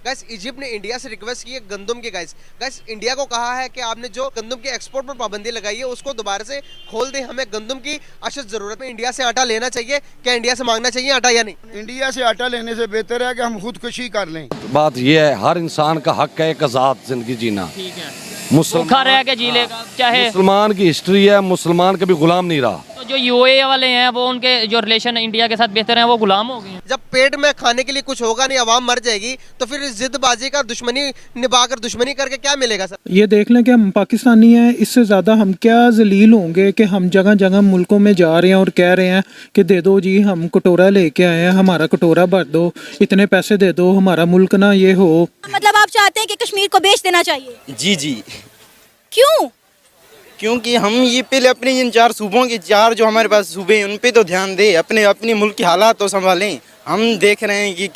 Guys Egypt ने India से request की है गंदम की। गाइस इंडिया को कहा है कि आपने जो गंदम के एक्सपोर्ट पर पाबंदी लगाई है उसको दोबारा से खोल दें, हमें गंदम की अशद जरूरत है। इंडिया से आटा लेना चाहिए, क्या इंडिया से मांगना चाहिए आटा या नहीं? इंडिया से आटा लेने से बेहतर है कि हम खुदकुशी कर लें। बात यह है, हर इंसान का हक है एक आज़ाद जिंदगी जीना। ठीक है, मुसलमान रह के जी लेगा, चाहे मुसलमान की हिस्ट्री है, मुसलमान कभी गुलाम नहीं रहा। तो जो यूएई वाले हैं वो उनके जो रिलेशन इंडिया के साथ बेहतर हैं वो गुलाम हो गए हैं। जब पेट में खाने के लिए कुछ होगा नहीं, आवाम मर जाएगी, तो फिर जिद्दबाजी का दुश्मनी निभाकर दुश्मनी करके क्या मिलेगा सर? ये देख लें कि हम पाकिस्तानी हैं, इससे ज़्यादा हम क्या जलील होंगे कि हम जगह जगह मुल्कों में जा रहे हैं और कह रहे हैं कि दे दो जी, हम कटोरा लेके आए हैं, हमारा कटोरा भर दो, इतने पैसे दे दो, हमारा मुल्क ना ये हो। मतलब आप चाहते हैं कि कश्मीर को बेच देना चाहिए? जी जी। क्यों? क्योंकि हम ये पहले अपने इन 4 सूबों के 4 जो हमारे पास सूबे हैं उन पे तो ध्यान दें, अपने मुल्क के हालात तो संभालें। हम देख रहे हैं कि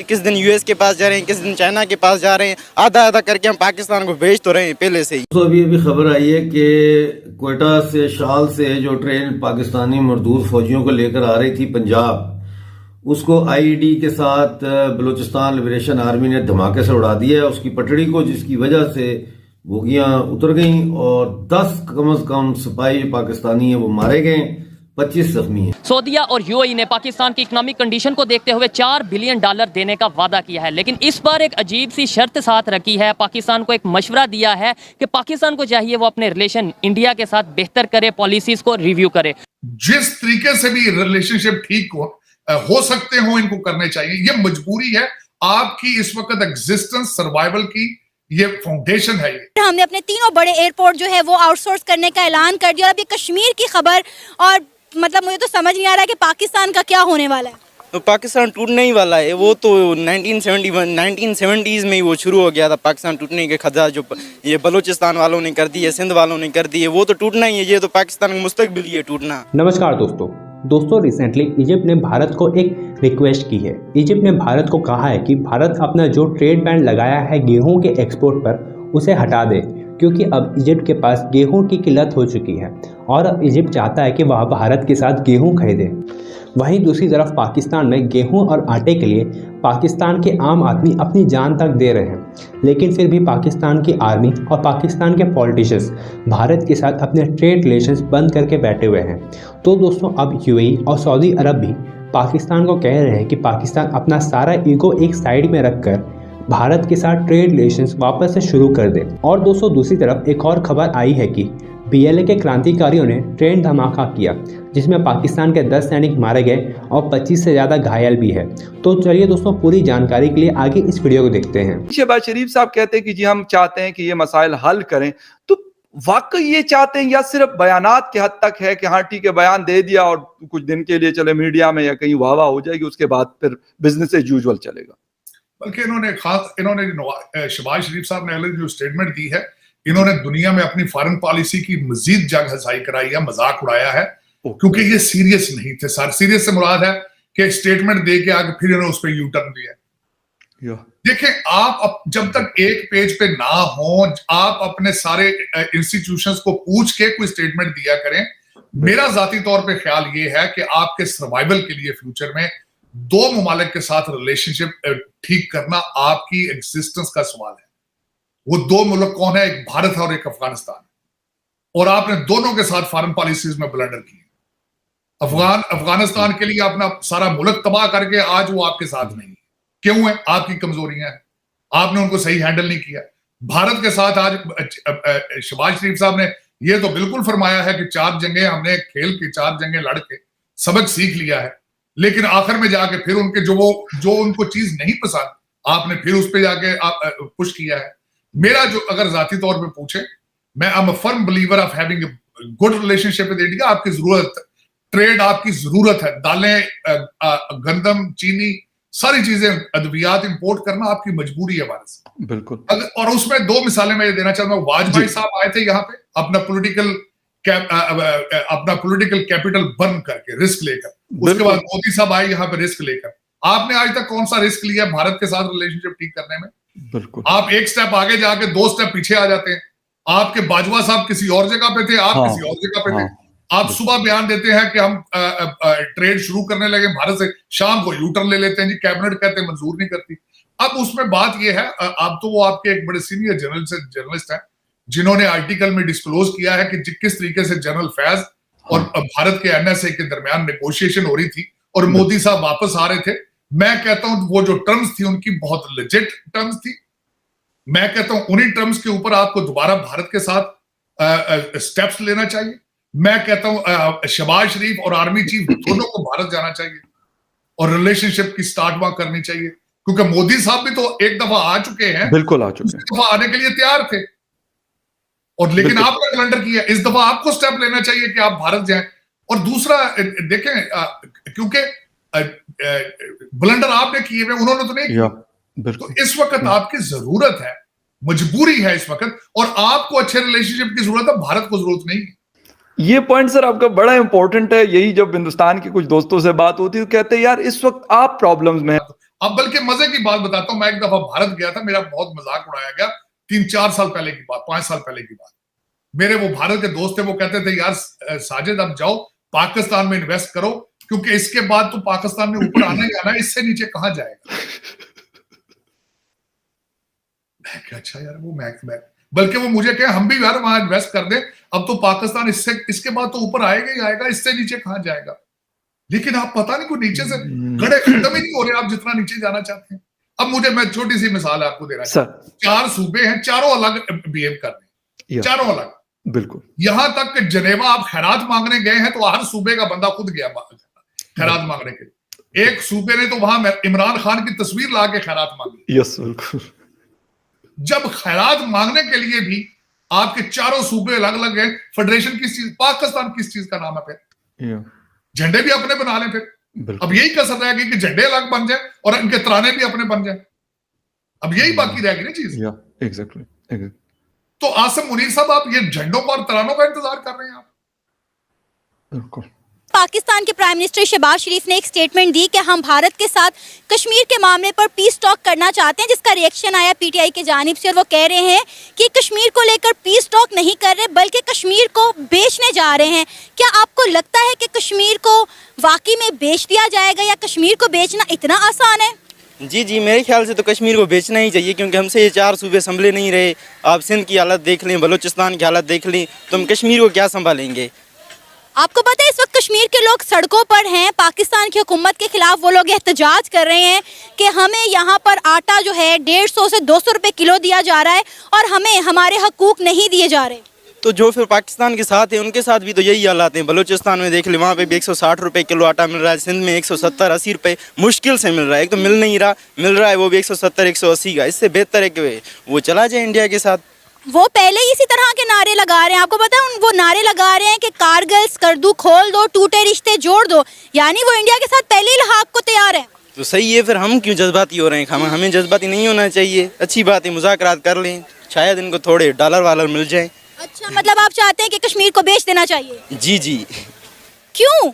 किस दिन यूएस के पास जा रहे हैं, किस दिन चाइना के पास जा रहे हैं, आधा आधा करके हम पाकिस्तान को भेज तो रहे हैं पहले से ही। तो अभी खबर आई है कि क्वेटा से शाल से जो ट्रेन पाकिस्तानी मजदूर फौजियों को लेकर आ रही थी पंजाब, उसको आईईडी के साथ बलूचिस्तान लिबरेशन आर्मी ने धमाके से उड़ा दिया है उसकी पटड़ी को, जिसकी वजह से बोगियां उतर गईं और 10 कम से कम सिपाही पाकिस्तानी हैं वो मारे गए, 25 जख्मी हैं। सऊदीया और यूएई ने पाकिस्तान की इकोनॉमिक कंडीशन को देखते हुए $4 बिलियन देने का वादा किया है, लेकिन इस बार एक अजीब सी शर्त साथ रखी है। पाकिस्तान को एक मशवरा दिया है कि पाकिस्तान को चाहिए वो अपने रिलेशन इंडिया के साथ बेहतर करे, पॉलिसीज को रिव्यू करे। जिस तरीके से भी रिलेशनशिप ठीक हो सकते हो इनको करने चाहिए। ये मजबूरी है आपकी इस वक्त एग्जिस्टेंस सर्वाइवल की, ये फाउंडेशन है। ये हमने अपने तीनों बड़े एयरपोर्ट जो है वो आउटसोर्स करने का ऐलान कर दिया और अभी कश्मीर की खबर, और मतलब मुझे तो समझ नहीं आ रहा कि पाकिस्तान का क्या होने वाला है। तो पाकिस्तान टूटने ही वाला है, वो तो 1970s में ही वो शुरू हो गया था पाकिस्तान टूटने के खतरा जो ये बलूचिस्तान वालों ने कर दी है, सिंध वालों ने कर दी है, वो तो टूटना ही है। ये तो पाकिस्तान का मुस्तकबिल ही है टूटना। नमस्कार दोस्तों, रिसेंटली इजिप्ट ने भारत को एक रिक्वेस्ट की है। इजिप्ट ने भारत को कहा है कि भारत अपना जो ट्रेड बैन लगाया है गेहूं के एक्सपोर्ट पर उसे हटा दे, क्योंकि अब इजिप्ट के पास गेहूं की किल्लत हो चुकी है और अब इजिप्ट चाहता है कि वह भारत के साथ गेहूं खरीदे। वहीं दूसरी तरफ पाकिस्तान में गेहूं और आटे के लिए पाकिस्तान के आम आदमी अपनी जान तक दे रहे हैं, लेकिन फिर भी पाकिस्तान की आर्मी और पाकिस्तान के पॉलिटिशियंस भारत के साथ अपने ट्रेड रिलेशंस बंद करके बैठे हुए हैं। तो दोस्तों, अब यूएई और सऊदी अरब भी पाकिस्तान को कह रहे हैं कि पाकिस्तान अपना सारा ईगो एक साइड में रखकर भारत के साथ ट्रेड रिलेशंस वापस से शुरू कर दे। और दोस्तों, दूसरी तरफ एक और खबर आई है कि बीएलए के क्रांतिकारियों ने ट्रेन धमाका किया, जिसमें पाकिस्तान के 10 सैनिक मारे गए और 25 से ज़्यादा घायल भी है। तो चलिए दोस्तों, पूरी जानकारी के लिए आगे इस वीडियो को देखते हैं। शहबाज शरीफ साहब कहते हैं कि जी हम चाहते हैं कि ये मसाइल हल करें, तो वाकई ये चाहते हैं या सिर्फ बयानात के हद तक है कि हाँ ठीक है बयान दे दिया और कुछ दिन के लिए चले मीडिया में या कहीं वाह वाह हो जाएगी, उसके बाद फिर बिजनेस एज यूजुअल चलेगा? बल्कि इन्होंने शहबाज शरीफ साहब ने जो स्टेटमेंट दी है, इन्होंने दुनिया में अपनी फॉरेन पॉलिसी की मजीद जंग हसाई कराई है, मजाक उड़ाया है, क्योंकि ये सीरियस नहीं थे सर। सीरियस से मुराद है कि स्टेटमेंट दे के आगे फिर इन्होंने उस पर यू टर्न दिया। देखें, आप जब तक एक पेज पे ना हो, आप अपने सारे इंस्टीट्यूशंस को पूछ के कोई स्टेटमेंट दिया करें। मेरा जाती तौर पे ख्याल ये है कि आपके सर्वाइवल के लिए फ्यूचर में 2 ममालिक के साथ रिलेशनशिप ठीक करना आपकी एग्जिस्टेंस का सवाल है। वो 2 मुल्क कौन है? एक भारत है और एक अफगानिस्तान, और आपने दोनों के साथ फॉरेन पॉलिसीज में ब्लंडर की। अफगानिस्तान के लिए अपना सारा मुल्क तबाह करके आज वो आपके साथ नहीं। क्यों है? आपकी कमजोरियां हैं, आपने उनको सही हैंडल नहीं किया। भारत के साथ आज शहबाज शरीफ साहब ने ये तो बिल्कुल फरमाया है कि 4 जंगें हमने खेल के 4 जंगें लड़ के सबक सीख लिया है, लेकिन आखिर में जाके फिर उनके जो उनको चीज नहीं पसंद, आपने फिर उस पर जाके पुश किया है। मेरा जो अगर जाती तौर पे पूछे, मैं I am a firm believer of having a good relationship with India. आपकी जरूरत, ट्रेड आपकी जरूरत है, दालें, गंदम, चीनी, सारी चीजें, अद्वियात इंपोर्ट करना आपकी मजबूरी है भारत से। बिल्कुल। और उसमें 2 मिसालें मैं ये देना चाहता हूँ। वाजपेयी साहब आए थे यहाँ पे अपना पॉलिटिकल कैपिटल बर्न करके, रिस्क लेकर। उसके बाद मोदी साहब आए यहाँ पे रिस्क लेकर। आपने आज तक कौन सा रिस्क लिया भारत के साथ रिलेशनशिप ठीक करने में? बिल्कुल। आप एक स्टेप आगे जाके 2 स्टेप पीछे आ जाते हैं। आपके बाजवा साहब किसी और जगह पे थे, आप किसी और जगह पे थे। आप सुबह बयान देते हैं कि हम ट्रेड शुरू करने लगे भारत से, शाम को यूटर्न ले लेते हैं जी, कैबिनेट कहते हैं मंजूर नहीं करती। अब उसमें बात यह है, अब तो वो आपके एक बड़े सीनियर जर्नलिस्ट हैं जिन्होंने आर्टिकल में डिस्क्लोज किया है कि किस तरीके से जनरल फैज और भारत के एनएसए के दरमियान नेगोशिएशन हो रही थी और मोदी साहब वापस आ रहे थे। मैं कहता हूं वो जो टर्म्स थी उनकी बहुत लेजिट टर्म्स थी। मैं कहता हूं उन्हीं टर्म्स के ऊपर आपको दोबारा भारत के साथ स्टेप्स लेना चाहिए। मैं कहता हूं शहबाज शरीफ और आर्मी चीफ दोनों को भारत जाना चाहिए और रिलेशनशिप की स्टार्ट वहां करनी चाहिए, क्योंकि मोदी साहब भी तो एक दफा आ चुके हैं, बिल्कुल आ चुके हैं, दफा आने के लिए तैयार थे और लेकिन आपने कैलेंडर किया। इस दफा आपको स्टेप लेना चाहिए कि आप भारत जाएं। और दूसरा देखें, क्योंकि ब्लंडर आपने किए हुए उन्होंने तो नहीं किया, तो इस वक्त आपकी जरूरत है, मजबूरी है इस वक्त, और आपको अच्छे रिलेशनशिप की जरूरत है, भारत को जरूरत नहीं है। ये पॉइंट सर आपका बड़ा इंपॉर्टेंट है। यही जब हिंदुस्तान के कुछ दोस्तों से बात होती है तो कहते हैं यार इस वक्त आप प्रॉब्लम्स में। अब बल्कि मजे की बात बताता हूं, मैं एक दफा भारत गया था, मेरा बहुत मजाक उड़ाया गया 3-4 साल पहले की बात, 5 साल पहले की बात। मेरे वो भारत के दोस्त थे, वो कहते थे यार साजिद अब जाओ पाकिस्तान में इन्वेस्ट करो, क्योंकि इसके बाद तो पाकिस्तान में ऊपर आना ही आना है, इससे नीचे कहां जाएगा। मैं क्या अच्छा यार, वो मैं बल्कि वो मुझे कहे हम भी यार वहां इन्वेस्ट कर दे, अब तो पाकिस्तान इसके बाद तो ऊपर आएगा ही आएगा, इससे नीचे कहां जाएगा। लेकिन आप पता नहीं, कोई नीचे से गड़े खत्म ही नहीं हो रहे आप जितना नीचे जाना चाहते हैं। अब मैं छोटी सी मिसाल आपको दे रहा हूं, 4 सूबे हैं, चारों अलग बिहेव कर रहे हैं, चारों अलग। बिल्कुल, यहां तक कि जनेवा आप खैरात मांगने गए हैं तो हर सूबे का बंदा खुद गया खैरात मांगने के लिए। एक सूबे ने तो वहां इमरान खान की तस्वीर ला के खैरात मांगी। यस बिल्कुल। जब खैरात मांगने के लिए भी आपके चारों सूबे अलग अलग हैं, फेडरेशन किस चीज, पाकिस्तान किस चीज का नाम है फिर? झंडे भी अपने बना लें फिर। अब यही कसर रह गई कि झंडे अलग बन जाए और इनके तराने भी अपने बन जाए। अब यही बाकी रह गई ना चीज। एग्जैक्टली। तो आसिम मुनीर साहब, आप ये झंडों का और तरानों का इंतजार कर रहे हैं आप? बिल्कुल। पाकिस्तान के प्राइम मिनिस्टर शहबाज शरीफ ने एक स्टेटमेंट दी कि हम भारत के साथ कश्मीर के मामले पर पीस टॉक करना चाहते हैं, जिसका रिएक्शन आया पीटीआई की जानिब से, और वो कह रहे हैं कि कश्मीर को लेकर पीस टॉक नहीं कर रहे बल्कि कश्मीर को बेचने जा रहे हैं। क्या आपको लगता है कि कश्मीर को वाकई में बेच दिया जाएगा या कश्मीर को बेचना इतना आसान है? जी, मेरे ख्याल से तो कश्मीर को बेचना ही चाहिए, क्योंकि हमसे ये 4 सूबे संभले नहीं रहे। आप सिंध की हालत देख लें, बलूचिस्तान की हालत देख लें, तो हम कश्मीर को क्या संभालेंगे। आपको पता है इस वक्त कश्मीर के लोग सड़कों पर हैं, पाकिस्तान की हुकूमत के खिलाफ वो लोग एहतजाज कर रहे हैं कि हमें यहाँ पर आटा जो है 150 से 200 रुपए किलो दिया जा रहा है और हमें हमारे हकूक नहीं दिए जा रहे। तो जो फिर पाकिस्तान के साथ है उनके साथ भी तो यही हालात हैं। बलूचिस्तान में देख ले, वहाँ पे भी 160 रुपए किलो आटा मिल रहा है, सिंध में 170-80 रुपए मुश्किल से मिल रहा है। एक तो मिल नहीं रहा, मिल रहा है वो भी 170-180 का। इससे बेहतर है कि वो चला जाए इंडिया के साथ। वो पहले ही इसी तरह के नारे लगा रहे हैं, आपको पता है वो नारे लगा रहे हैं कि कारगिल स्कर्दू खोल दो, टूटे रिश्ते जोड़ दो, यानी वो इंडिया के साथ पहले ही लहाक को तैयार है। तो सही है, फिर हम क्यों जज्बाती हो रहे हैं? हमें जज्बाती नहीं होना चाहिए। अच्छी बात है, मुज़ाकरात कर लें, शायद इनको थोड़े डॉलर वालर मिल जाए। अच्छा, मतलब आप चाहते हैं कि कश्मीर को बेच देना चाहिए? जी। क्यों?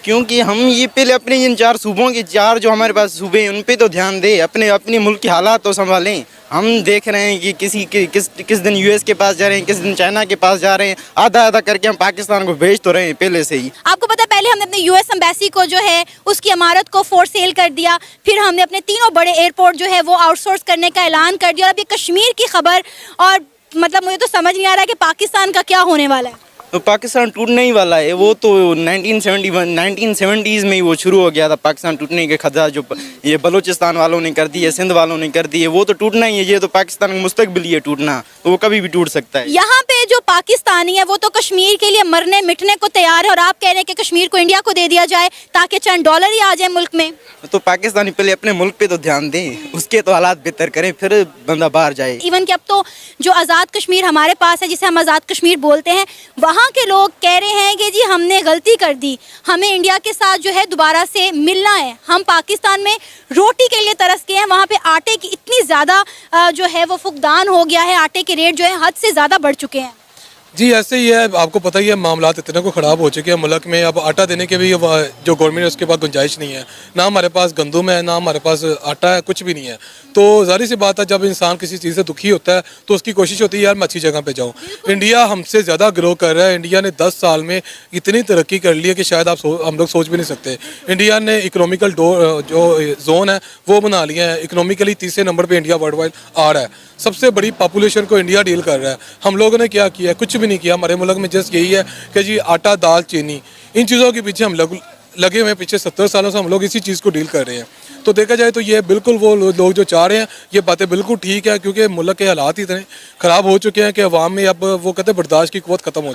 क्योंकि हम ये पहले अपने इन 4 सूबों के 4 जो हमारे पास सूबे हैं उन पे तो ध्यान दें, अपने मुल्क के हालात तो संभालें। हम देख रहे हैं कि किस दिन यूएस के पास जा रहे हैं, किस दिन चाइना के पास जा रहे हैं, आधा करके हम पाकिस्तान को भेज तो रहे हैं पहले से ही। आपको पता है पहले हमने अपने यूएस एम्बेसी को जो है उसकी इमारत को फॉर सेल कर दिया, फिर हमने अपने 3 बड़े एयरपोर्ट जो है वो आउटसोर्स करने का ऐलान कर दिया, और अब ये कश्मीर की खबर, और मतलब मुझे तो समझ नहीं आ रहा कि पाकिस्तान का क्या होने वाला है। तो पाकिस्तान टूटने ही वाला है। वो तो 1970s में ही वो शुरू हो गया था पाकिस्तान टूटने के खतरा, जो ये बलूचिस्तान वालों ने कर दी है, सिंध वालों ने कर दी है, वो तो टूटना ही है। ये तो पाकिस्तान का मुस्तकबिल ही है टूटना, तो वो कभी भी टूट सकता है। यहाँ पे जो पाकिस्तानी है वो तो कश्मीर के लिए मरने मिटने को तैयार है, और आप कह रहे हैं कि कश्मीर को इंडिया को दे दिया जाए ताकि चंद डॉलर ही आ जाए मुल्क में। तो पाकिस्तानी पहले अपने मुल्क पे तो ध्यान दें, उसके तो हालात बेहतर करें, फिर बंदा बाहर जाए। इवन कि अब तो जो आज़ाद कश्मीर हमारे पास है, जिसे हम आज़ाद कश्मीर बोलते हैं, वहाँ के लोग कह रहे हैं कि जी हमने गलती कर दी, हमें इंडिया के साथ जो है दोबारा से मिलना है। हम पाकिस्तान में रोटी के लिए तरस गए हैं, वहाँ पे आटे की इतनी ज़्यादा जो है वो फुकदान हो गया है, आटे के रेट जो है हद से ज़्यादा बढ़ चुके हैं। जी ऐसे ही है, आपको पता ही है मामला इतने को ख़राब हो चुके हैं मुल्क में। अब आटा देने के भी जो गवर्नमेंट है उसके पास गुंजाइश नहीं है, ना हमारे पास गंदम है, ना हमारे पास आटा है, कुछ भी नहीं है। तो जाहिर सी बात है जब इंसान किसी चीज़ से दुखी होता है तो उसकी कोशिश होती है यार मैं अच्छी जगह पे जाऊँ। इंडिया हमसे ज़्यादा ग्रो कर रहा है। इंडिया ने 10 साल में इतनी तरक्की कर ली है कि शायद हम लोग सोच भी नहीं सकते। इंडिया ने इकोनॉमिकल जो जोन है वो बना लिया है। इकोनॉमिकली तीसरे नंबर पर इंडिया वर्ल्ड वाइड आ रहा है। सबसे बड़ी पॉपुलेशन को इंडिया डील कर रहा है। हम लोगों ने क्या किया? कुछ भी नहीं किया। हमारे मुल्क में जस्ट यही है कि जी आटा, दाल, चीनी, इन चीज़ों के पीछे हम लगे हुए हैं। पिछले 70 सालों से हम लोग इसी चीज़ को डील कर रहे हैं। तो देखा जाए तो ये बिल्कुल वो लोग जो चाह रहे हैं ये बातें बिल्कुल ठीक है, क्योंकि मुल्क के हालात इतने ख़राब हो चुके हैं कि अवाम में अब वो कहते हैं बर्दाश्त की क़ुव्वत ख़त्म हो चुकी है।